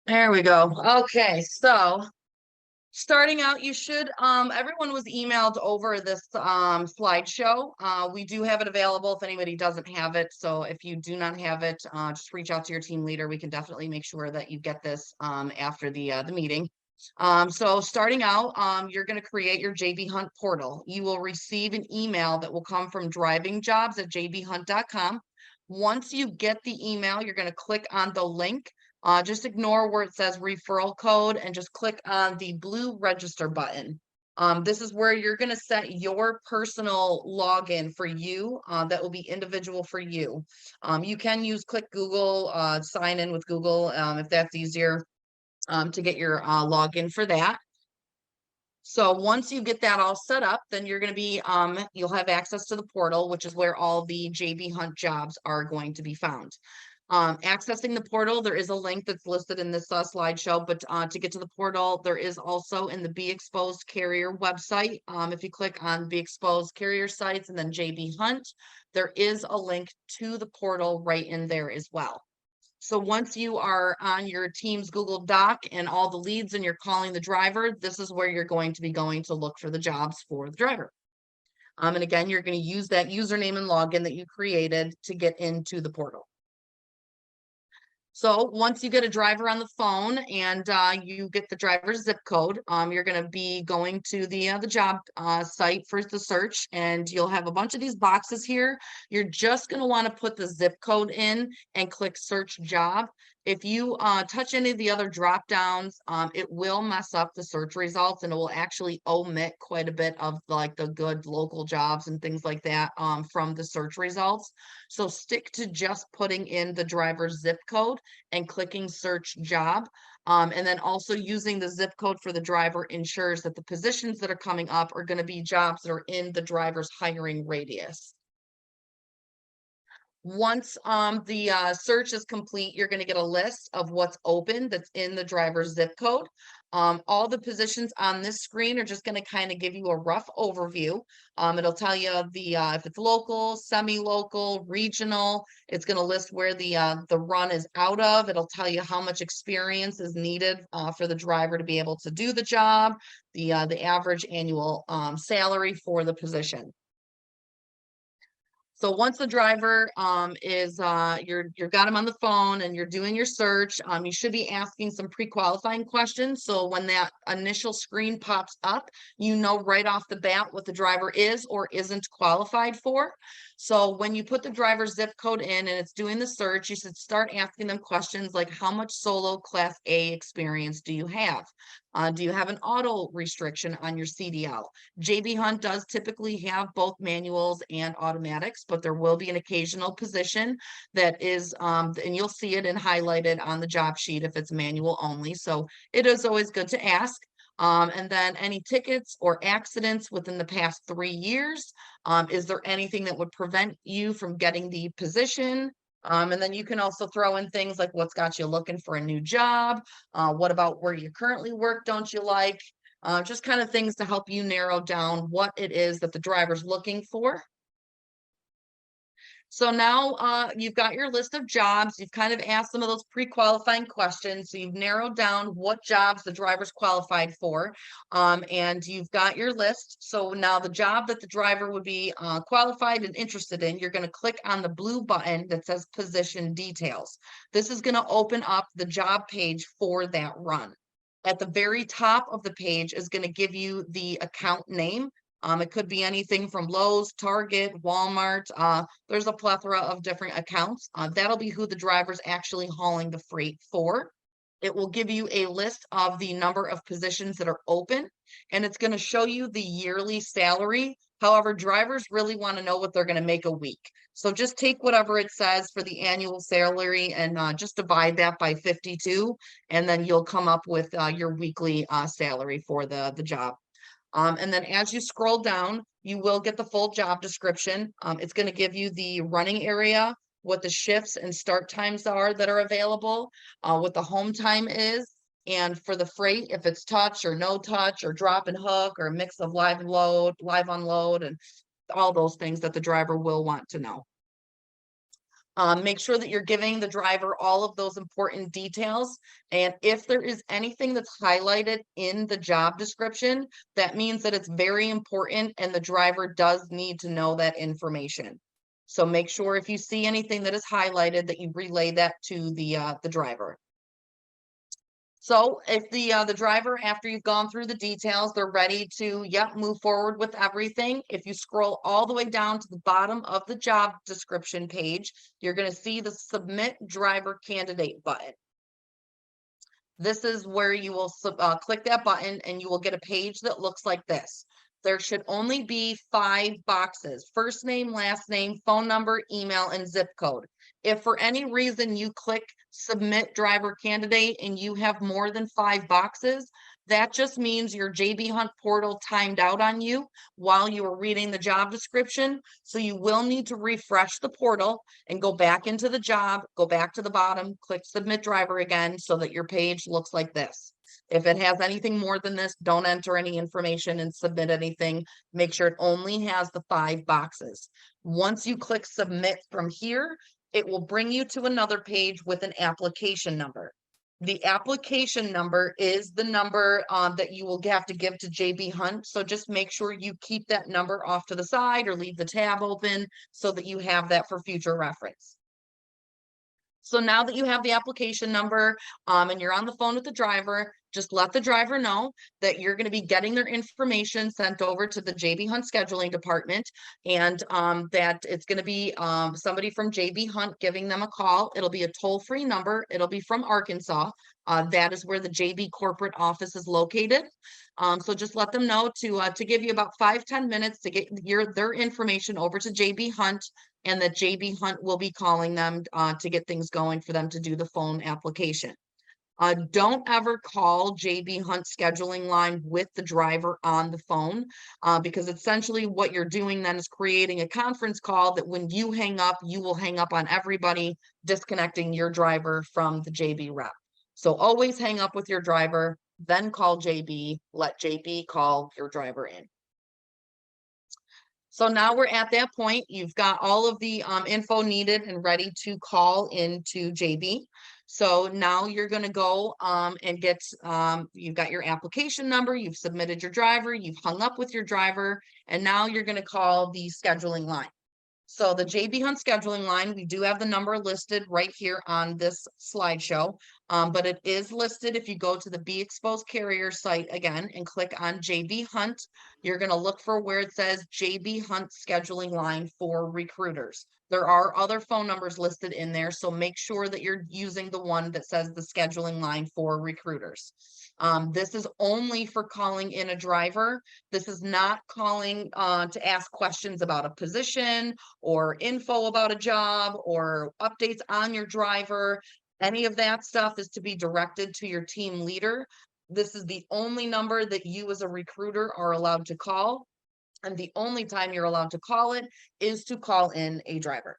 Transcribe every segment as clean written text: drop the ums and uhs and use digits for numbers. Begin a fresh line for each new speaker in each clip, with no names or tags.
There we go. Okay, so starting out, you should everyone was emailed over this slideshow. We do have it available if anybody doesn't have it. So if you do not have it, just reach out to your team leader. We can definitely make sure that you get this after the meeting. So starting out, you're going to create your JB Hunt portal. You will receive an email that will come from drivingjobs@jbhunt.com. Once you get the email, you're going to click on the link. Just ignore where it says referral code and just click on the blue register button. This is where you're going to set your personal login for you that will be individual for you. You can use Click Google, sign in with Google if that's easier to get your login for that. So once you get that all set up, then you're going to be, you'll have access to the portal, which is where all the JB Hunt jobs are going to be found. Accessing the portal, there is a link that's listed in this slideshow, but to get to the portal, there is also in the Be Exposed Carrier website. If you click on Be Exposed Carrier sites and then JB Hunt, there is a link to the portal right in there as well. So once you are on your team's Google Doc and all the leads and you're calling the driver, this is where you're going to be going to look for the jobs for the driver. And again, you're going to use that username and login that you created to get into the portal. So once you get a driver on the phone and you get the driver's zip code, you're going to be going to the job site for the search, and you'll have a bunch of these boxes here. You're just going to want to put the zip code in and click search job. If you touch any of the other drop downs, it will mess up the search results, and it will actually omit quite a bit of like the good local jobs and things like that from the search results. So stick to just putting in the driver's zip code and clicking search job. And then also using the zip code for the driver ensures that the positions that are coming up are going to be jobs that are in the driver's hiring radius. Once the search is complete, you're going to get a list of what's open that's in the driver's zip code. All the positions on this screen are just going to kind of give you a rough overview. It'll tell you the if it's local, semi-local, regional. It's going to list where the run is out of. It'll tell you how much experience is needed for the driver to be able to do the job, the average annual salary for the position. So once the driver is you're got him on the phone and you're doing your search, you should be asking some pre-qualifying questions. So when that initial screen pops up, you know right off the bat what the driver is or isn't qualified for. So when you put the driver's zip code in and it's doing the search, you should start asking them questions like how much solo Class A experience do you have? Do you have an auto restriction on your CDL? JB Hunt does typically have both manuals and automatics, but there will be an occasional position that is, and you'll see it and highlighted on the job sheet if it's manual only. So it is always good to ask. And then any tickets or accidents within the past 3 years. Is there anything that would prevent you from getting the position? And then you can also throw in things like what's got you looking for a new job? What about where you currently work don't you like? Just kind of things to help you narrow down what it is that the driver's looking for. So now you've got your list of jobs. You've kind of asked some of those pre-qualifying questions. So you've narrowed down what jobs the driver's qualified for. And you've got your list. So now the job that the driver would be qualified and interested in, you're going to click on the blue button that says position details. This is going to open up the job page for that run. At the very top of the page is going to give you the account name. It could be anything from Lowe's, Target, Walmart. There's a plethora of different accounts. That'll be who the driver's actually hauling the freight for. It will give you a list of the number of positions that are open, and it's going to show you the yearly salary. However, drivers really want to know what they're going to make a week. So just take whatever it says for the annual salary and just divide that by 52, and then you'll come up with your weekly salary for the job. And then as you scroll down, you will get the full job description. It's going to give you the running area, what the shifts and start times are that are available, what the home time is, and for the freight, if it's touch or no touch or drop and hook or a mix of live and load, live unload, and all those things that the driver will want to know. Make sure that you're giving the driver all of those important details. And if there is anything that's highlighted in the job description, that means that it's very important and the driver does need to know that information. So make sure if you see anything that is highlighted that you relay that to the driver. So if the driver, after you've gone through the details, they're ready to, yep, move forward with everything. If you scroll all the way down to the bottom of the job description page, you're going to see the Submit Driver Candidate button. This is where you will click that button and you will get a page that looks like this. There should only be 5 boxes: first name, last name, phone number, email, and zip code. If for any reason you click Submit Driver Candidate and you have more than 5 boxes, that just means your JB Hunt portal timed out on you while you were reading the job description. So you will need to refresh the portal and go back into the job, go back to the bottom, click Submit Driver again so that your page looks like this. If it has anything more than this, don't enter any information and submit anything. Make sure it only has the 5 boxes. Once you click Submit from here, it will bring you to another page with an application number. The application number is the number that you will have to give to JB Hunt. So just make sure you keep that number off to the side or leave the tab open so that you have that for future reference. So now that you have the application number and you're on the phone with the driver, just let the driver know that you're going to be getting their information sent over to the JB Hunt scheduling department, and that it's going to be somebody from JB Hunt giving them a call. It'll be a toll-free number. It'll be from Arkansas. That is where the JB corporate office is located. So just let them know to give you about 5-10 minutes to get their information over to JB Hunt, and that JB Hunt will be calling them to get things going for them to do the phone application. Don't ever call JB Hunt scheduling line with the driver on the phone, because essentially what you're doing then is creating a conference call that when you hang up, you will hang up on everybody, disconnecting your driver from the JB rep. So always hang up with your driver, then call JB, let JB call your driver in. So now we're at that point. You've got all of the info needed and ready to call into JB. So now you're going to go and get, you've got your application number, you've submitted your driver, you've hung up with your driver, and now you're going to call the scheduling line. So the JB Hunt scheduling line, we do have the number listed right here on this slideshow, but it is listed if you go to the Be Exposed Carrier site again and click on JB Hunt. You're going to look for where it says JB Hunt scheduling line for recruiters. There are other phone numbers listed in there, so make sure that you're using the one that says the scheduling line for recruiters. This is only for calling in a driver. This is not calling to ask questions about a position or info about a job or updates on your driver. Any of that stuff is to be directed to your team leader. This is the only number that you as a recruiter are allowed to call. And the only time you're allowed to call it is to call in a driver.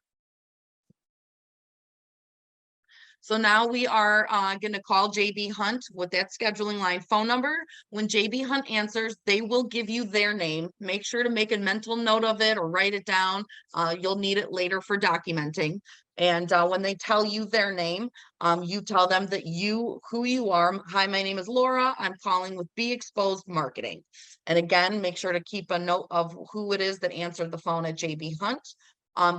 So now we are going to call JB Hunt with that scheduling line phone number. When JB Hunt answers, they will give you their name. Make sure to make a mental note of it or write it down. You'll need it later for documenting. And when they tell you their name, you tell them that who you are. Hi, my name is Laura. I'm calling with Be Exposed Marketing. And again, make sure to keep a note of who it is that answered the phone at JB Hunt.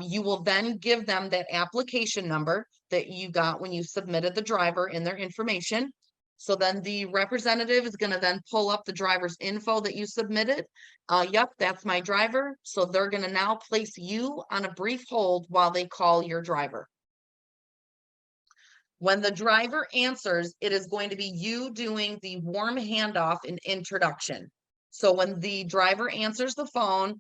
You will then give them that application number that you got when you submitted the driver in their information. So then the representative is going to then pull up the driver's info that you submitted. Yep, that's my driver. So they're going to now place you on a brief hold while they call your driver. When the driver answers, it is going to be you doing the warm handoff and introduction. So when the driver answers the phone,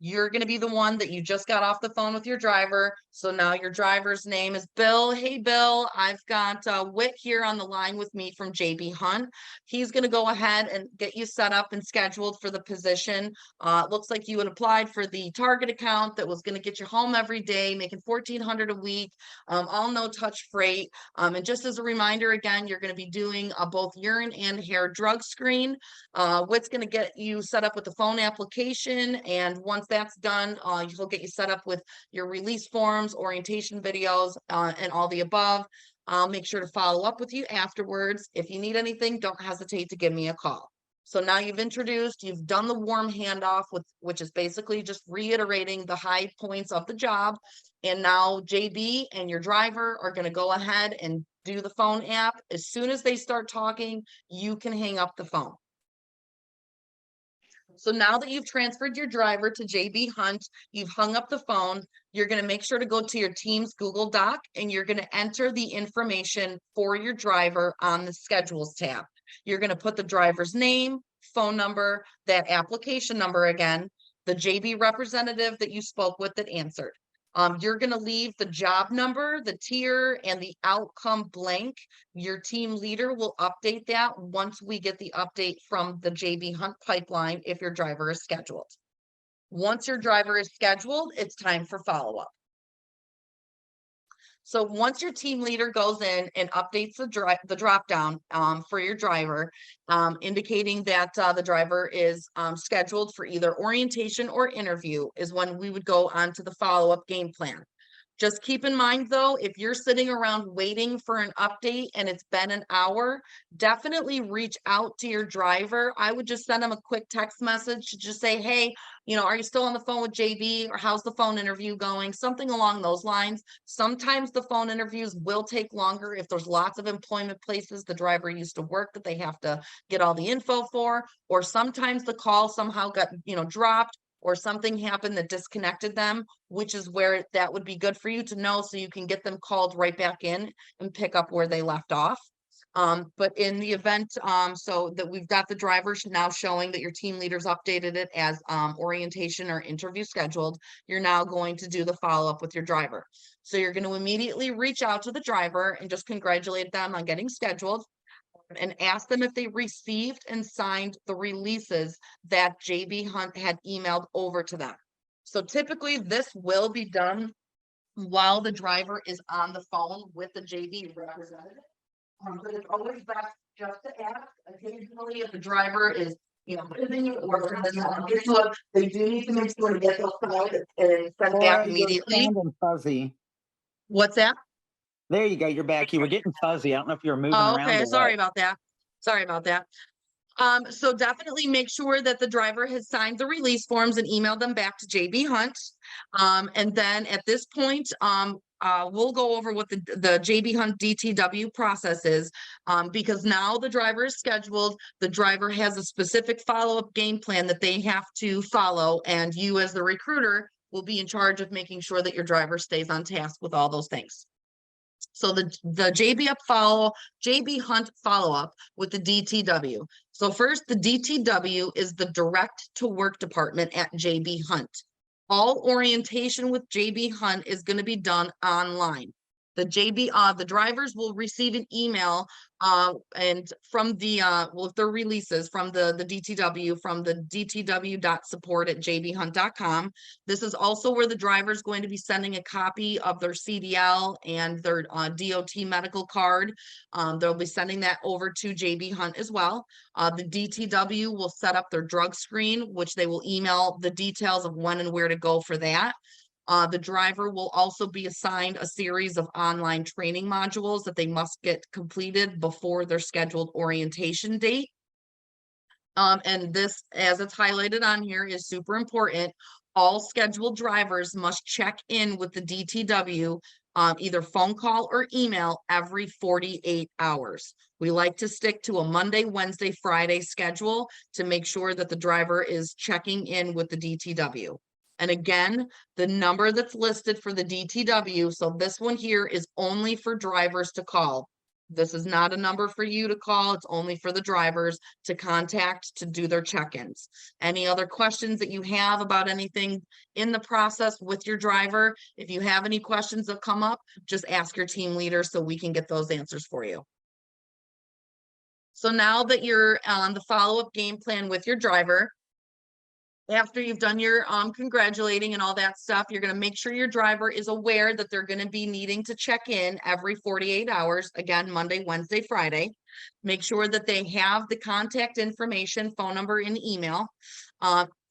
you're going to be the one that you just got off the phone with your driver. So now your driver's name is Bill. Hey, Bill, I've got Whit here on the line with me from JB Hunt. He's going to go ahead and get you set up and scheduled for the position. It looks like you had applied for the Target account that was going to get you home every day, making $1,400 a week, all no-touch freight. And just as a reminder, again, you're going to be doing both urine and hair drug screen. Whit's going to get you set up with the phone application. And once that's done, he'll get you set up with your release forms, orientation videos, and all the above. I'll make sure to follow up with you afterwards. If you need anything, don't hesitate to give me a call. So now you've introduced, you've done the warm handoff, which is basically just reiterating the high points of the job. And now JB and your driver are going to go ahead and do the phone app. As soon as they start talking, you can hang up the phone. So now that you've transferred your driver to JB Hunt, you've hung up the phone, you're going to make sure to go to your team's Google Doc and you're going to enter the information for your driver on the schedules tab. You're going to put the driver's name, phone number, that application number again, the JB representative that you spoke with that answered. You're going to leave the job number, the tier, and the outcome blank. Your team leader will update that once we get the update from the JB Hunt pipeline if your driver is scheduled. Once your driver is scheduled, it's time for follow-up. So once your team leader goes in and updates the drop down for your driver, indicating that the driver is scheduled for either orientation or interview, is when we would go on to the follow-up game plan. Just keep in mind, though, if you're sitting around waiting for an update and it's been an hour, definitely reach out to your driver. I would just send them a quick text message to just say, hey, are you still on the phone with JB, or how's the phone interview going? Something along those lines. Sometimes the phone interviews will take longer if there's lots of employment places the driver used to work that they have to get all the info for, or sometimes the call somehow got, dropped, or something happened that disconnected them, which is where that would be good for you to know so you can get them called right back in and pick up where they left off. But in the event, so that we've got the drivers now showing that your team leaders updated it as orientation or interview scheduled, you're now going to do the follow-up with your driver. So you're going to immediately reach out to the driver and just congratulate them on getting scheduled, and ask them if they received and signed the releases that JB Hunt had emailed over to them. So typically this will be done while the driver is on the phone with the JB representative. But it's always best just to ask. Occasionally, if the driver is, busy or they do need to make sure to get those files and send back immediately.
Fuzzy.
What's that?
There you go. You're back. You were getting fuzzy. I don't know if you were moving around.
Okay.
Or
Sorry
what.
about that. Sorry about that. So definitely make sure that the driver has signed the release forms and emailed them back to JB Hunt. And then at this point, we'll go over what the JB Hunt DTW process is, because now the driver is scheduled. The driver has a specific follow-up game plan that they have to follow, and you as the recruiter will be in charge of making sure that your driver stays on task with all those things. So the JB Hunt follow-up with the DTW. So first, the DTW is the direct to work department at JB Hunt. All orientation with JB Hunt is going to be done online. The drivers will receive an email and from the with their releases from the DTW, from the dtw.support@jbhunt.com. This is also where the driver is going to be sending a copy of their CDL and their DOT medical card. They'll be sending that over to JB Hunt as well. The DTW will set up their drug screen, which they will email the details of when and where to go for that. The driver will also be assigned a series of online training modules that they must get completed before their scheduled orientation date. And this, as it's highlighted on here, is super important. All scheduled drivers must check in with the DTW, either phone call or email every 48 hours. We like to stick to a Monday, Wednesday, Friday schedule to make sure that the driver is checking in with the DTW. And again, the number that's listed for the DTW, so this one here is only for drivers to call. This is not a number for you to call. It's only for the drivers to contact to do their check-ins. Any other questions that you have about anything in the process with your driver, if you have any questions that come up, just ask your team leader so we can get those answers for you. So now that you're on the follow-up game plan with your driver, after you've done your congratulating and all that stuff, you're going to make sure your driver is aware that they're going to be needing to check in every 48 hours, again, Monday, Wednesday, Friday. Make sure that they have the contact information, phone number, and email.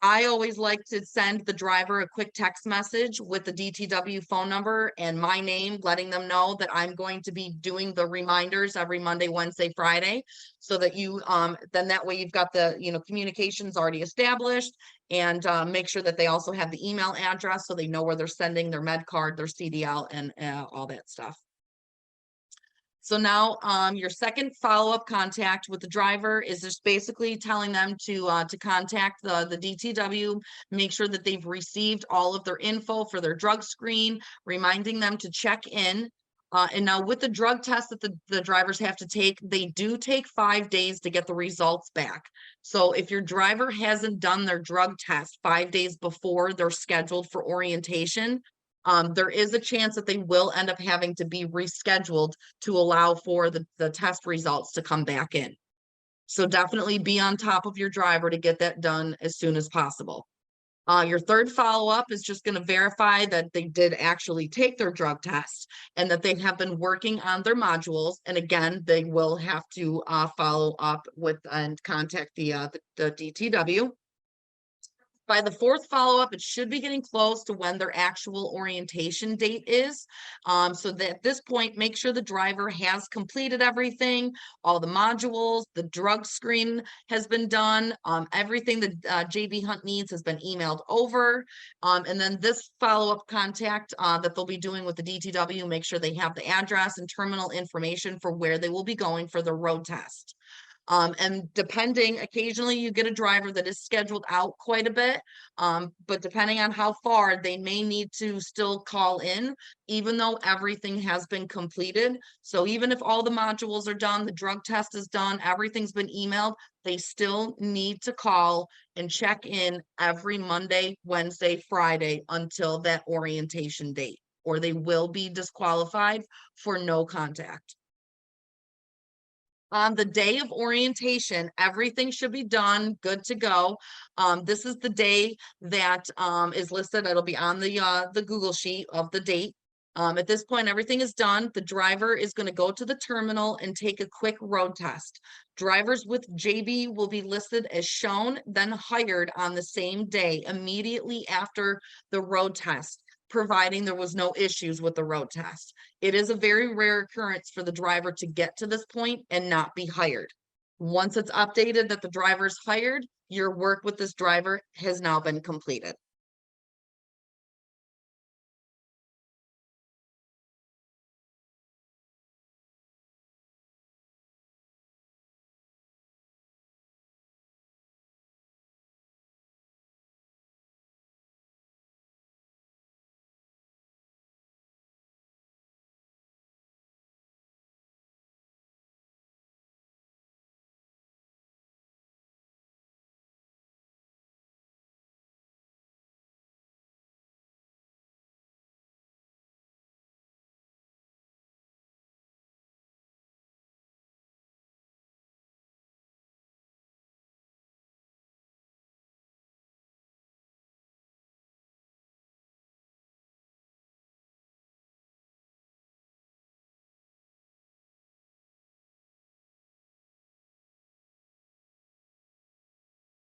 I always like to send the driver a quick text message with the DTW phone number and my name, letting them know that I'm going to be doing the reminders every Monday, Wednesday, Friday, so that you then that way you've got the communications already established, and make sure that they also have the email address so they know where they're sending their med card, their CDL, and all that stuff. So now your second follow-up contact with the driver is just basically telling them to contact the DTW, make sure that they've received all of their info for their drug screen, reminding them to check in. And now with the drug test that the drivers have to take, they do take 5 days to get the results back. So if your driver hasn't done their drug test 5 days before they're scheduled for orientation, there is a chance that they will end up having to be rescheduled to allow for the test results to come back in. So definitely be on top of your driver to get that done as soon as possible. Your third follow-up is just going to verify that they did actually take their drug test and that they have been working on their modules. And again, they will have to follow up with and contact the DTW. By the fourth follow-up, it should be getting close to when their actual orientation date is. So that at this point, make sure the driver has completed everything, all the modules, the drug screen has been done, everything that JB Hunt needs has been emailed over. And then this follow-up contact that they'll be doing with the DTW, make sure they have the address and terminal information for where they will be going for the road test. And depending, occasionally you get a driver that is scheduled out quite a bit, but depending on how far, they may need to still call in, even though everything has been completed. So even if all the modules are done, the drug test is done, everything's been emailed, they still need to call and check in every Monday, Wednesday, Friday until that orientation date, or they will be disqualified for no contact. On the day of orientation, everything should be done, good to go. This is the day that is listed. It'll be on the Google sheet of the date. At this point, everything is done. The driver is going to go to the terminal and take a quick road test. Drivers with JB will be listed as shown, then hired on the same day, immediately after the road test, providing there was no issues with the road test. It is a very rare occurrence for the driver to get to this point and not be hired. Once it's updated that the driver's hired, your work with this driver has now been completed.